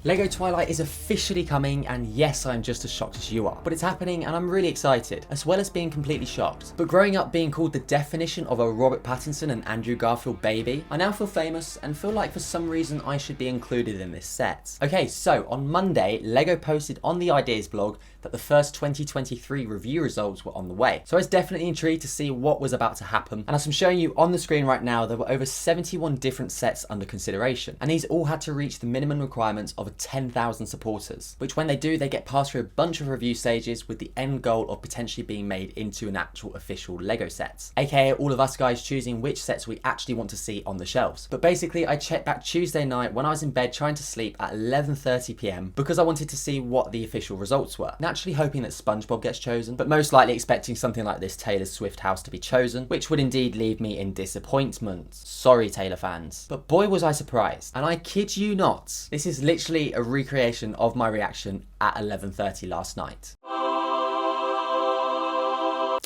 LEGO Twilight is officially coming, and yes, I'm just as shocked as you are. But it's happening and I'm really excited, as well as being completely shocked. But growing up being called the definition of a Robert Pattinson and Andrew Garfield baby, I now feel famous and feel like for some reason I should be included in this set. Okay, so on Monday, LEGO posted on the Ideas blog that the first 2023 review results were on the way. So I was definitely intrigued to see what was about to happen. And as I'm showing you on the screen right now, there were over 71 different sets under consideration. And these all had to reach the minimum requirements of 10,000 supporters, which when they do, they get passed through a bunch of review stages with the end goal of potentially being made into an actual official LEGO set. AKA all of us guys choosing which sets we actually want to see on the shelves. But basically, I checked back Tuesday night when I was in bed trying to sleep at 11:30 PM because I wanted to see what the official results were. Naturally hoping that SpongeBob gets chosen, but most likely expecting something like this Taylor Swift house to be chosen, which would indeed leave me in disappointment. Sorry, Taylor fans. But boy was I surprised. And I kid you not, this is literally a recreation of my reaction at 11:30 last night.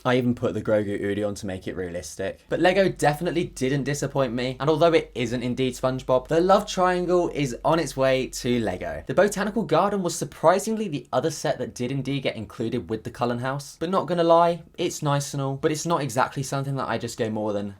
I even put the Grogu Udi on to make it realistic. But LEGO definitely didn't disappoint me, and although it isn't indeed SpongeBob, the love triangle is on its way to LEGO. The Botanical Garden was surprisingly the other set that did indeed get included with the Cullen House. But not gonna lie, it's nice and all, but it's not exactly something that I just go more than,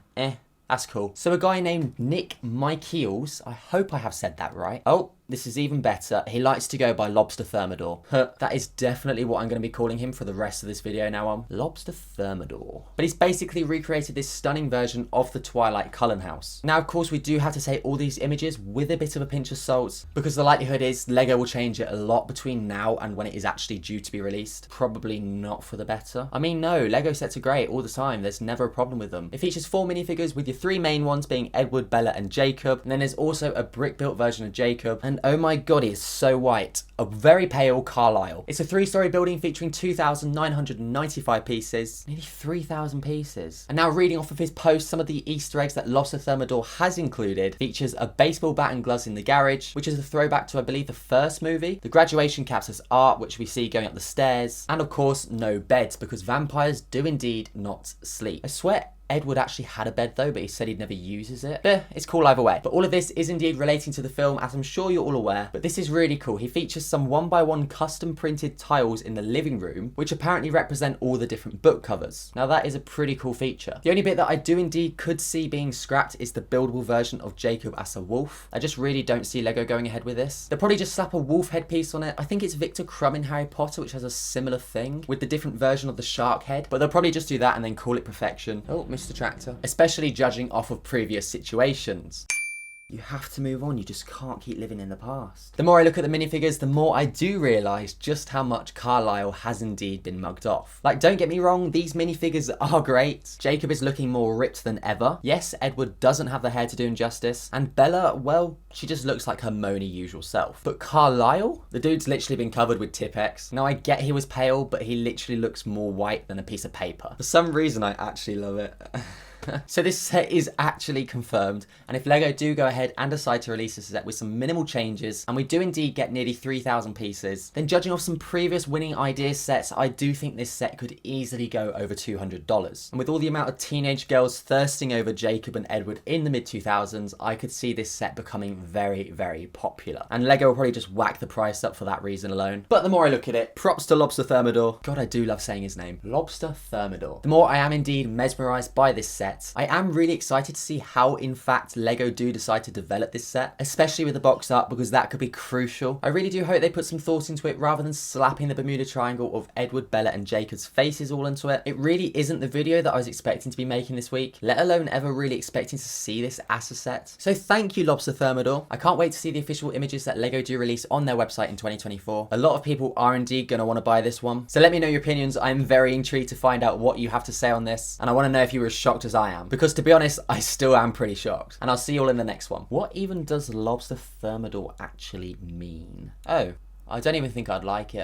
that's cool. So a guy named Nick Michaels, I hope I have said that right. Oh, this is even better. He likes to go by Lobster Thermidor. That is definitely what I'm going to be calling him for the rest of this video now on. Lobster Thermidor. But he's basically recreated this stunning version of the Twilight Cullen House. Now, of course, we do have to take all these images with a bit of a pinch of salt, because the likelihood is LEGO will change it a lot between now and when it is actually due to be released. Probably not for the better. I mean, no, LEGO sets are great all the time. There's never a problem with them. It features 4 minifigures with your 3 main ones being Edward, Bella, and Jacob. And then there's also a brick-built version of Jacob. And oh my god, he is so white. A very pale Carlisle. It's a 3-story building featuring 2,995 pieces. Nearly 3,000 pieces. And now reading off of his post, some of the Easter eggs that Lobster Thermidor has included features a baseball bat and gloves in the garage, which is a throwback to, I believe, the first movie. The graduation caps as art, which we see going up the stairs. And of course, no beds, because vampires do indeed not sleep. I swear Edward actually had a bed though, but he said he'd never uses it. It's cool either way. But all of this is indeed relating to the film, as I'm sure you're all aware. But this is really cool. He features some 1x1 custom printed tiles in the living room, which apparently represent all the different book covers. Now that is a pretty cool feature. The only bit that I do indeed could see being scrapped is the buildable version of Jacob as a wolf. I just really don't see LEGO going ahead with this. They'll probably just slap a wolf headpiece on it. I think it's Victor Crumb in Harry Potter, which has a similar thing with the different version of the shark head. But they'll probably just do that and then call it perfection. Oh, Mr. Tractor. Especially judging off of previous situations. You have to move on, you just can't keep living in the past. The more I look at the minifigures, the more I do realise just how much Carlisle has indeed been mugged off. Like, don't get me wrong, these minifigures are great. Jacob is looking more ripped than ever. Yes, Edward doesn't have the hair to do him justice. And Bella, well, she just looks like her moany usual self. But Carlisle? The dude's literally been covered with Tipp-Ex. Now I get he was pale, but he literally looks more white than a piece of paper. For some reason, I actually love it. So this set is actually confirmed, and if LEGO do go ahead and decide to release this set with some minimal changes, and we do indeed get nearly 3,000 pieces, then judging off some previous winning ideas sets, I do think this set could easily go over $200. And with all the amount of teenage girls thirsting over Jacob and Edward in the mid-2000s, I could see this set becoming very, very popular. And LEGO will probably just whack the price up for that reason alone. But the more I look at it, props to Lobster Thermidor. God, I do love saying his name. Lobster Thermidor. The more I am indeed mesmerised by this set, I am really excited to see how, in fact, LEGO do decide to develop this set, especially with the box art, because that could be crucial. I really do hope they put some thought into it rather than slapping the Bermuda Triangle of Edward, Bella, and Jacob's faces all into it. It really isn't the video that I was expecting to be making this week, let alone ever really expecting to see this as a set. So thank you, Lobster Thermidor. I can't wait to see the official images that LEGO do release on their website in 2024. A lot of people are indeed going to want to buy this one. So let me know your opinions. I'm very intrigued to find out what you have to say on this, and I want to know if you were as shocked as I am. Because to be honest, I still am pretty shocked. And I'll see you all in the next one. What even does Lobster Thermidor actually mean? Oh, I don't even think I'd like it.